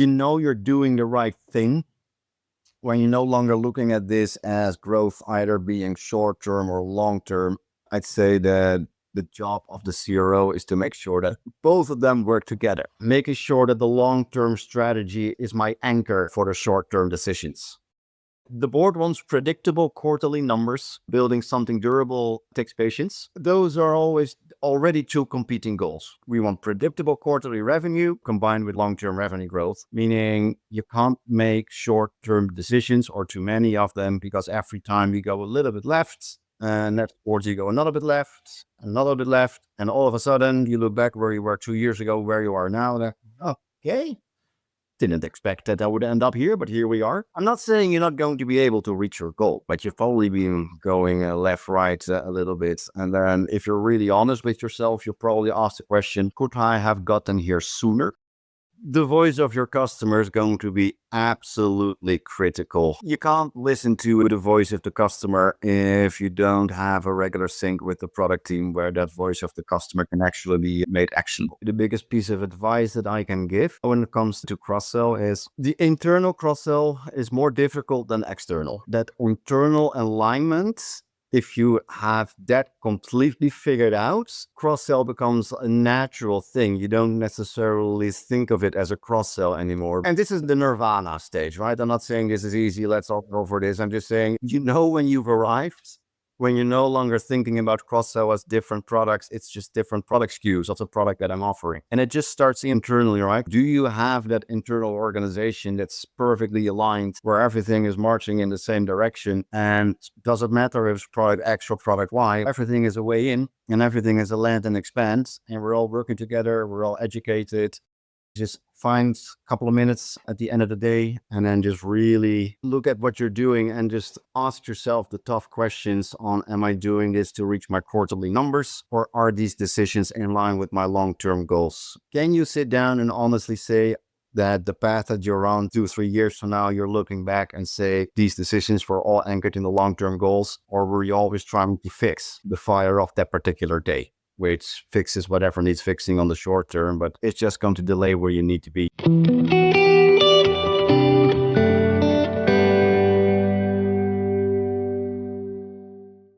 you know you're doing the right thing when you're no longer looking at this as growth either being short-term or long-term. I'd say that the job of the CRO is to make sure that both of them work together, making sure that the long-term strategy is my anchor for the short-term decisions. The board wants predictable quarterly numbers. Building something durable takes patience. Those are always already two competing goals. We want predictable quarterly revenue combined with long-term revenue growth, meaning you can't make short-term decisions or too many of them, because every time you go a little bit left, and next quarter you go another bit left, and all of a sudden you look back where you were 2 years ago, where you are now, and okay, didn't expect that I would end up here, but here we are. I'm not saying you're not going to be able to reach your goal, but you've probably been going left, right a little bit. And then if you're really honest with yourself, you'll probably ask the question, could I have gotten here sooner? The voice of your customer is going to be absolutely critical. You can't listen to the voice of the customer if you don't have a regular sync with the product team where that voice of the customer can actually be made actionable. The biggest piece of advice that I can give when it comes to cross-sell is the internal cross-sell is more difficult than external. That internal alignment, if you have that completely figured out, cross-sell becomes a natural thing. You don't necessarily think of it as a cross-sell anymore. And this is the nirvana stage, right? I'm not saying this is easy, let's all go for this. I'm just saying, when you've arrived, when you're no longer thinking about cross-sell as different products, it's just different product SKUs of the product that I'm offering. And it just starts internally, right? Do you have that internal organization that's perfectly aligned, where everything is marching in the same direction? And doesn't matter if it's product X or product Y, everything is a way in and everything is a land and expand. And we're all working together, we're all educated. Just find a couple of minutes at the end of the day and then just really look at what you're doing and just ask yourself the tough questions on, am I doing this to reach my quarterly numbers, or are these decisions in line with my long-term goals? Can you sit down and honestly say that the path that you're on 2-3 years from now, you're looking back and say these decisions were all anchored in the long-term goals, or were you always trying to fix the fire of that particular day, which fixes whatever needs fixing on the short term, but it's just going to delay where you need to be?